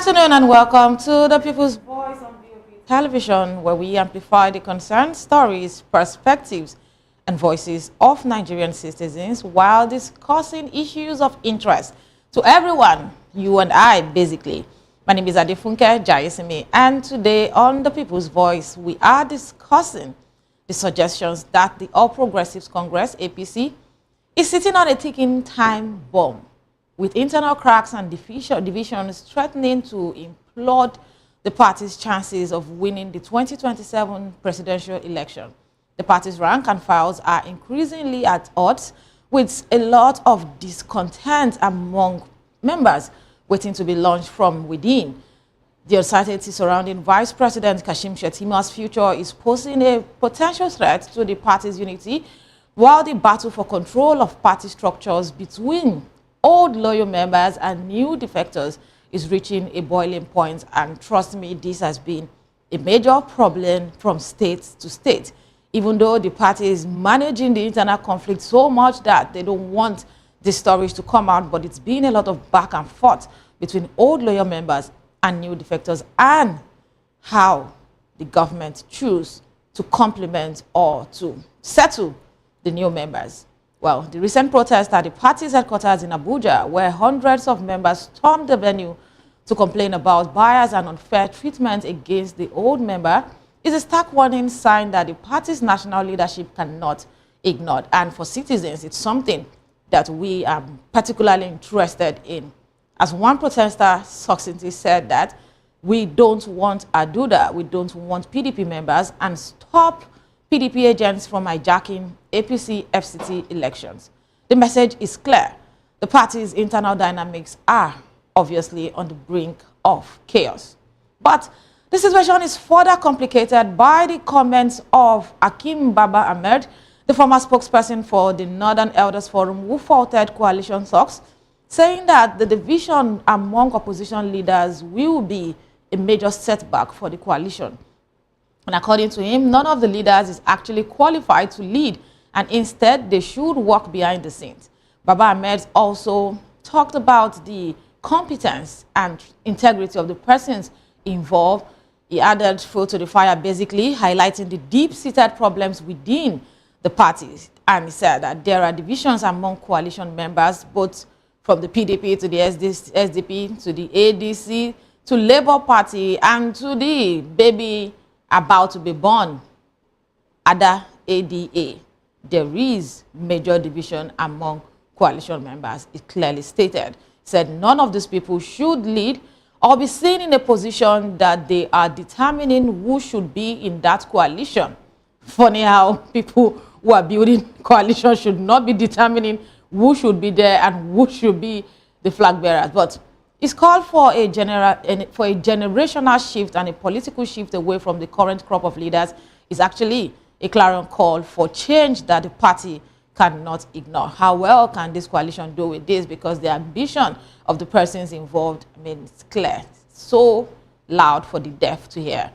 afternoon and welcome to the People's Voice on VOV Television, where we amplify the concerns, stories, perspectives, and voices of Nigerian citizens while discussing issues of interest to everyone, you and I, basically. My name is Adefunke Jayesimi, and today on the People's Voice, we are discussing the suggestions that the All Progressives Congress, APC, is sitting on a ticking time bomb, with internal cracks and divisions threatening to implode the party's chances of winning the 2027 presidential election. The party's rank and files are increasingly at odds, with a lot of discontent among members waiting to be launched from within. The uncertainty surrounding Vice President Kashim Shettima's future is posing a potential threat to the party's unity, while the battle for control of party structures between old loyal members and new defectors is reaching a boiling point. And trust me, this has been a major problem from state to state, even though the party is managing the internal conflict so much that they don't want the stories to come out, but it's been a lot of back and forth between old loyal members and new defectors, and how the government choose to complement or to settle the new members. Well, the recent protest at the party's headquarters in Abuja, where hundreds of members stormed the venue to complain about bias and unfair treatment against the old member, is a stark warning sign that the party's national leadership cannot ignore. And for citizens, it's something that we are particularly interested in. As one protester succinctly said that we don't want Aduda, we don't want PDP members, and stop PDP agents from hijacking APC FCT elections. The message is clear. The party's internal dynamics are obviously on the brink of chaos. But the situation is further complicated by the comments of Akim Baba Ahmed, the former spokesperson for the Northern Elders Forum, who faulted coalition talks, saying that the division among opposition leaders will be a major setback for the coalition. And according to him, none of the leaders is actually qualified to lead, and instead they should work behind the scenes. Baba Ahmed also talked about the competence and integrity of the persons involved. He added fuel to the fire, basically highlighting the deep-seated problems within the parties. And he said that there are divisions among coalition members, both from the PDP to the SDP to the ADC to Labour Party and to the baby about to be born, ADA, ADA. There is major division among coalition members, it clearly stated. He said none of these people should lead or be seen in a position that they are determining who should be in that coalition. Funny how people who are building coalition should not be determining who should be there and who should be the flag bearers. But it's called for a generational shift and a political shift away from the current crop of leaders. Is actually a clarion call for change that the party cannot ignore. How well can this coalition do with this? Because the ambition of the persons involved, I mean, it's clear, so loud for the deaf to hear.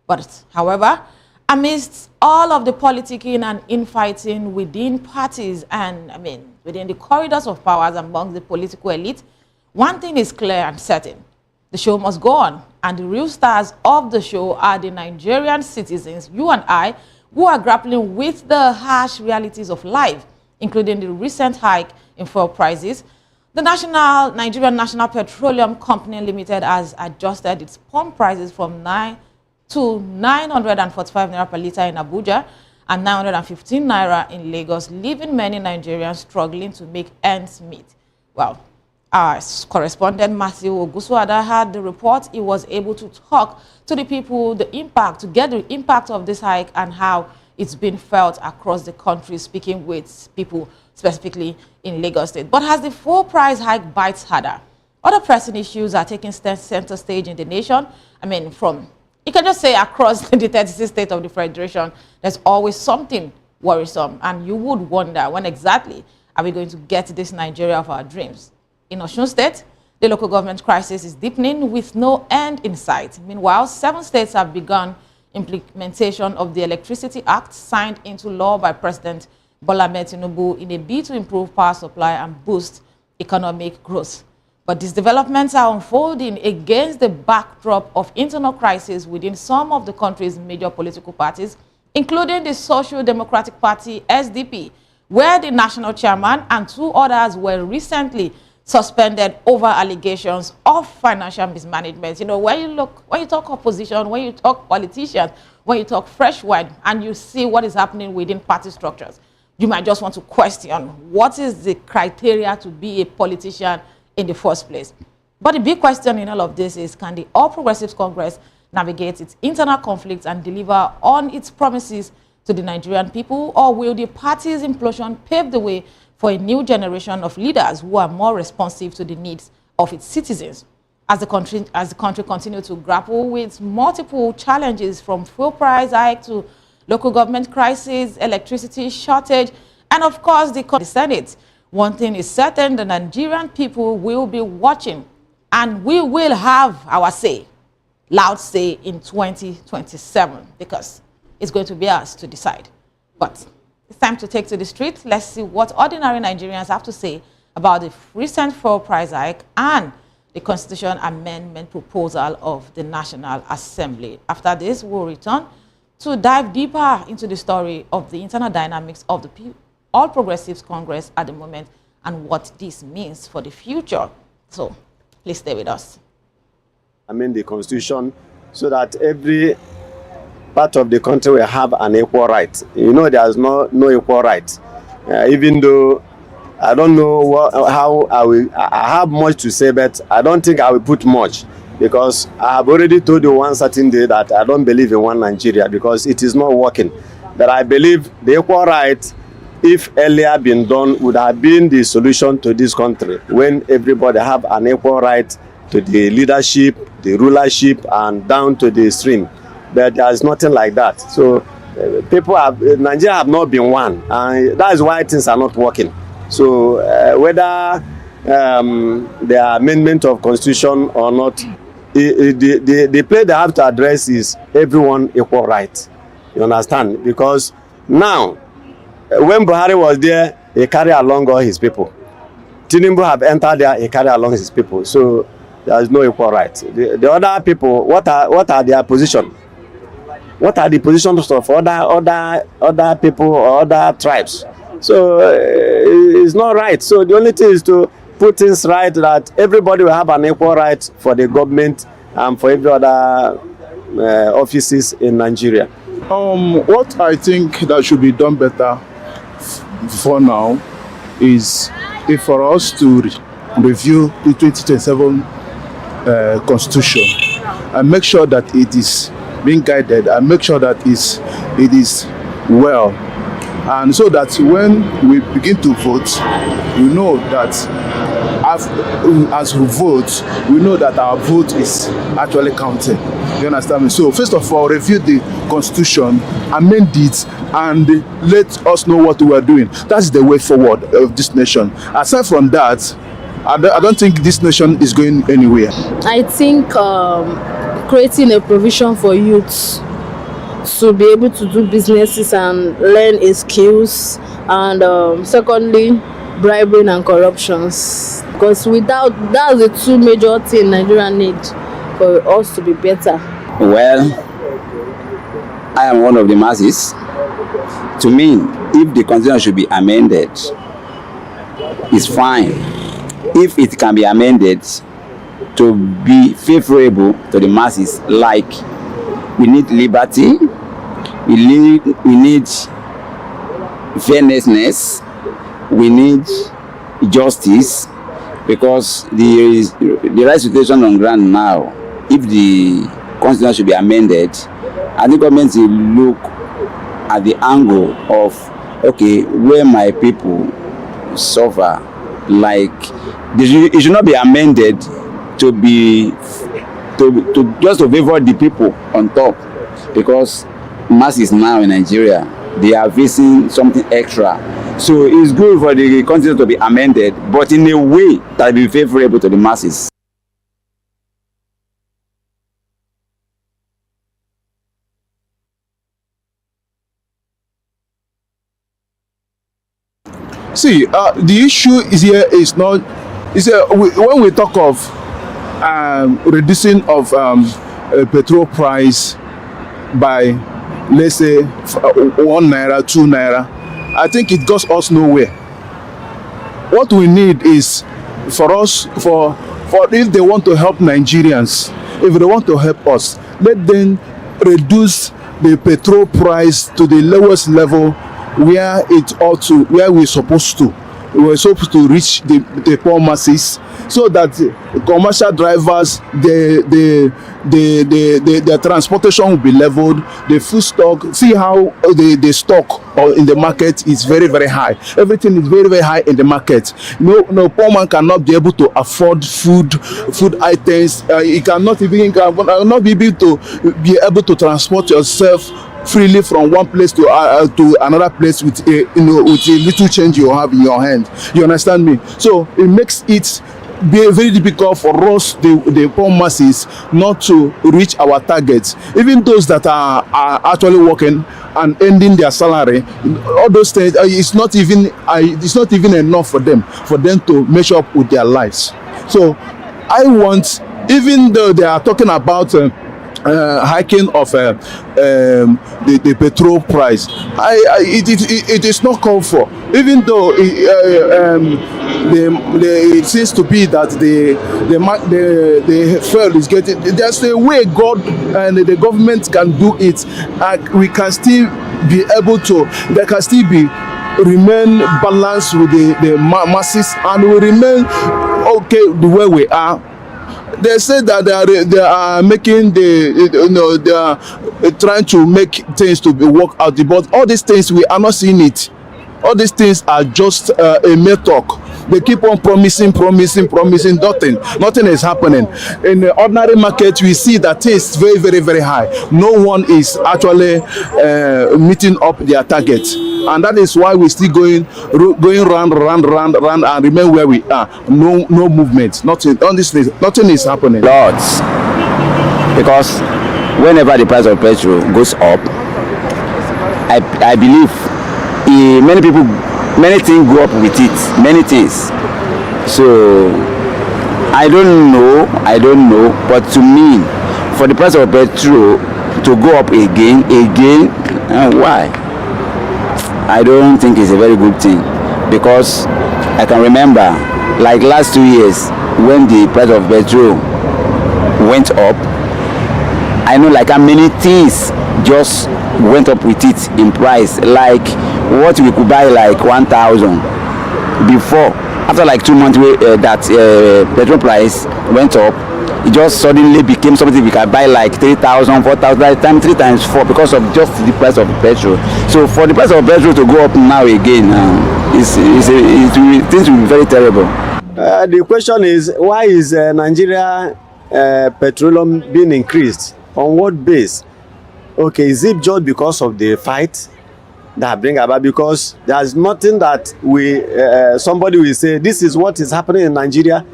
But however, amidst all of the politicking and infighting within parties and, I mean, within the corridors of powers among the political elite, one thing is clear and certain. The show must go on, and the real stars of the show are the Nigerian citizens, you and I, who are grappling with the harsh realities of life, including the recent hike in fuel prices. The Nigerian National Petroleum Company Limited has adjusted its pump prices from 9 to 945 naira per litre in Abuja and 915 naira in Lagos, leaving many Nigerians struggling to make ends meet. Well, our correspondent Matthew Ogusuada had the report. He was able to talk to the people, to get the impact of this hike and how it's been felt across the country, speaking with people specifically in Lagos State. But as the full price hike bites harder, other pressing issues are taking center stage in the nation. I mean, you can just say across the 36 states of the Federation, there's always something worrisome. And you would wonder, when exactly are we going to get this Nigeria of our dreams? In Osun State, the local government crisis is deepening with no end in sight. Meanwhile, 7 states have begun implementation of the Electricity Act signed into law by President Bola Ahmed Tinubu in a bid to improve power supply and boost economic growth. But these developments are unfolding against the backdrop of internal crisis within some of the country's major political parties, including the Social Democratic Party, SDP, where the national chairman and 2 others were recently suspended over allegations of financial mismanagement. You know, when you talk opposition, when you talk politicians, when you talk fresh wine, and you see what is happening within party structures, you might just want to question what is the criteria to be a politician in the first place. But the big question in all of this is, can the All Progressives Congress navigate its internal conflicts and deliver on its promises to the Nigerian people, or will the party's implosion pave the way for a new generation of leaders who are more responsive to the needs of its citizens? As the country continues to grapple with multiple challenges, from fuel price hike to local government crisis, electricity shortage, and of course the Senate, one thing is certain: the Nigerian people will be watching, and we will have our say, loud say, in 2027, because it's going to be us to decide. But it's time to take to the street. Let's see what ordinary Nigerians have to say about the recent fuel price hike and the Constitution Amendment proposal of the National Assembly. After this, we'll return to dive deeper into the story of the internal dynamics of the All Progressives Congress at the moment and what this means for the future. So please stay with us. Amend the Constitution so that every part of the country will have an equal right. You know, there's no equal right. Even though I don't know I have much to say, but I don't think I will put much, because I have already told you one certain day that I don't believe in one Nigeria, because it is not working. But I believe the equal right, if earlier been done, would have been the solution to this country, when everybody have an equal right to the leadership, the rulership, and down to the stream. But there is nothing like that. So Nigeria have not been one, and that is why things are not working. So whether the amendment of Constitution or not, the place they have to address is everyone equal right. You understand? Because now, when Buhari was there, he carried along all his people. Tinubu have entered there, he carried along his people. So there is no equal right. The other people, what are their position? What are the positions of other people or other tribes? So it's not right. So the only thing is to put things right, that everybody will have an equal right for the government and for every other offices in Nigeria. What I think that should be done better for now is for us to review the 2027 Constitution and make sure that it is being guided, and make sure that it is well, and so that when we begin to vote, we know that as we vote, we know that our vote is actually counted. You understand me? So first of all, review the Constitution, amend it, and let us know what we are doing. That's the way forward of this nation. Aside from that, I don't think this nation is going anywhere. I think creating a provision for youths to be able to do businesses and learn a skills, and secondly, bribery and corruptions, because without that's the 2 major things Nigeria need for us to be better. Well, I am one of the masses. To me, if the constitution should be amended, it's fine. If it can be amended to be favorable to the masses, like we need liberty, we need fairness, we need justice, because the right situation on ground now, if the constitution should be amended, I think government will look at the angle of, okay, where my people suffer, like it should not be amended to just to favor the people on top, because masses now in Nigeria, they are facing something extra. So it's good for the constitution to be amended, but in a way that will be favorable to the masses. See, the issue is here is not when we talk of reducing of petrol price by, let's say, 1 naira, 2 naira, I think it goes us nowhere. What we need is for if they want to help Nigerians, if they want to help us, let them reduce the petrol price to the lowest level where it ought to, where we're supposed to. We're supposed to reach the poor masses, so that commercial drivers, the transportation will be leveled, the food stock, see how the stock in the market is very, very high. Everything is very, very high in the market. No poor man cannot be able to afford food items. He cannot not be able to transport yourself freely from one place to another place with a little change you have in your hand. You understand me? So it makes it be very difficult for us, the poor masses, not to reach our targets. Even those that are actually working and ending their salary, all those things, it's not even enough for them to measure up with their lives. So I want, even though they are talking about hiking of the petrol price, it is not called for. Even though it seems to be that the fuel is getting, there's a way God and the government can do it, and we can still be able to, there can still be remain balanced with the masses, and we remain okay the way we are. They say that they are making they are trying to make things to be work out, but all these things we are not seeing it. All these things are just a mere talk. They keep on promising, nothing is happening. In the ordinary market, we see that things very, very, very high. No one is actually meeting up their targets, and that is why we're still going round and remain where we are. No movement, nothing on this place, nothing is happening. Lots, because whenever the price of petrol goes up, I believe many things go up with it, many things. So I don't know, but to me, for the price of petrol to go up again, why? I don't think it's a very good thing, because I can remember, like last 2 years, when the price of petrol went up, I know like how many things just went up with it in price. Like what we could buy like 1,000 before, after like 2 months that petrol price went up, it just suddenly became something we can buy like 3,000, 4,000, that time 3 times 4, because of just the price of petrol. So for the price of petrol to go up now again, things will be very terrible. The question is, why is Nigeria petroleum being increased? On what base? Okay, is it just because of the fight that bring about? Because there's nothing that somebody will say this is what is happening in Nigeria,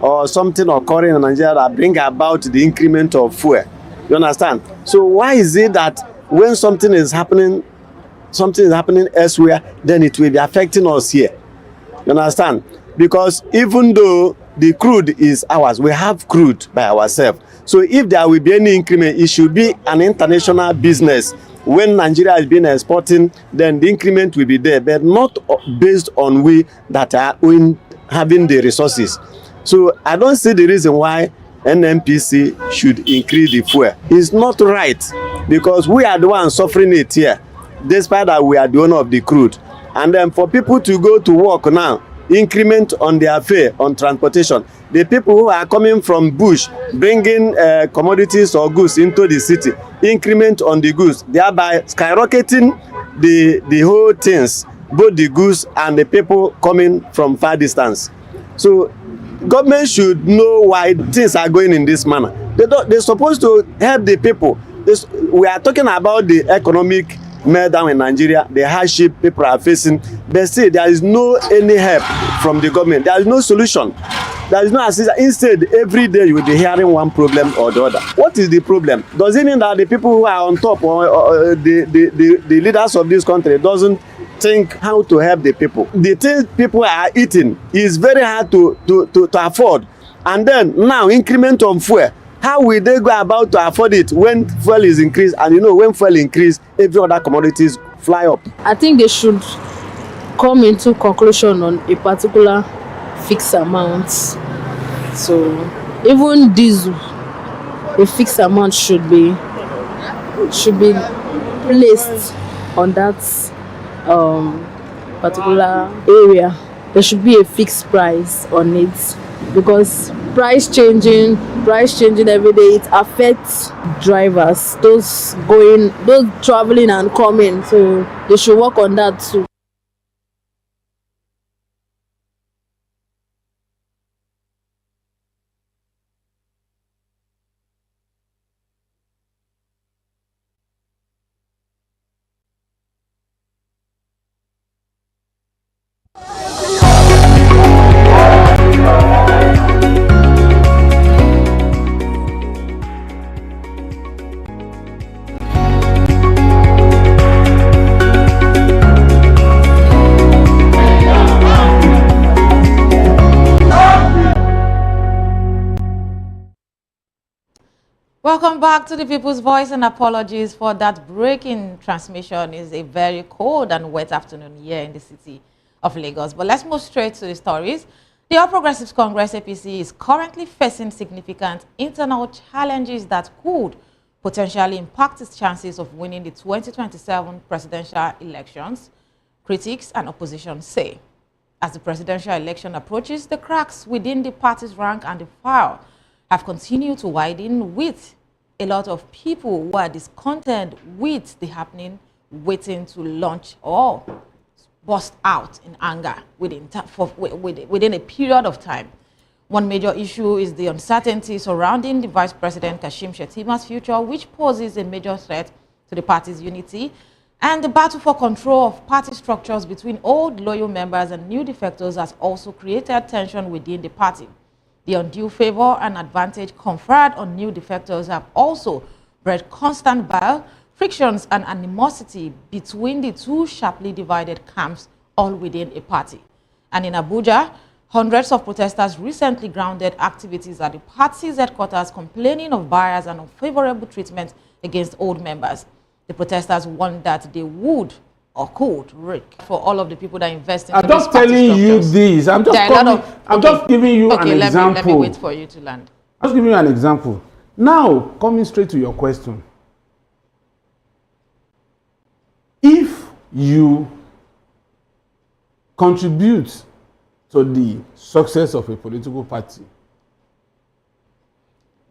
or something occurring in Nigeria that bring about the increment of fuel. You understand? So why is it that when something is happening elsewhere, then it will be affecting us here? You understand? Because even though the crude is ours, we have crude by ourselves. So if there will be any increment, it should be an international business. When Nigeria has been exporting, then the increment will be there, but not based on we that are having the resources. So I don't see the reason why NNPC should increase the fuel. It's not right, because we are the ones suffering it here, despite that we are the owner of the crude. And then for people to go to work now, increment on their fare on transportation. The people who are coming from bush, bringing commodities or goods into the city, increment on the goods, thereby skyrocketing the whole things, both the goods and the people coming from far distance. So government should know why things are going in this manner. They're supposed to help the people. We are talking about the economic meltdown in Nigeria, the hardship people are facing, but still there is no any help from the government. There is no solution. There is no assistance. Instead, every day you will be hearing one problem or the other. What is the problem? Does it mean that the people who are on top, or the leaders of this country doesn't think how to help the people. The things people are eating is very hard to afford. And then now increment on fuel. How will they go about to afford it when fuel is increased? And you know, when fuel increase, every other commodities fly up. I think they should come into conclusion on a particular fixed amount. So even diesel, a fixed amount should be placed on that particular area. There should be a fixed price on it, because price changing every day, it affects drivers, those traveling and coming. So they should work on that too. Welcome back to the People's Voice, and apologies for that breaking transmission. It's a very cold and wet afternoon here in the city of Lagos. But let's move straight to the stories. The All Progressives Congress APC is currently facing significant internal challenges that could potentially impact its chances of winning the 2027 presidential elections, critics and opposition say. As the presidential election approaches, the cracks within the party's rank and file have continued to widen, with a lot of people who are discontented with the happening waiting to launch or burst out in anger within a period of time. One major issue is the uncertainty surrounding the Vice President Kashim Shettima's future, which poses a major threat to the party's unity, and the battle for control of party structures between old loyal members and new defectors has also created tension within the party. The undue favor and advantage conferred on new defectors have also bred constant bile, frictions and animosity between the two sharply divided camps, all within a party. And in Abuja, hundreds of protesters recently grounded activities at the party's headquarters, complaining of bias and unfavorable treatment against old members. The protesters warned that they would or could wreak for all of the people that invest in. I'm just telling you this. I'm just giving you an example. Let me wait for you to land. I'm just giving you an example. Now, coming straight to your question. If you contribute to the success of a political party,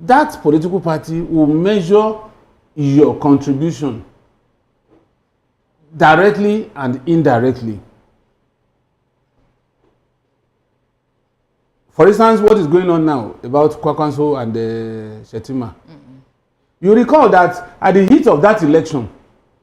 that political party will measure your contribution directly and indirectly. For instance, what is going on now about Kwakwanso and Shettima. You recall that at the heat of that election,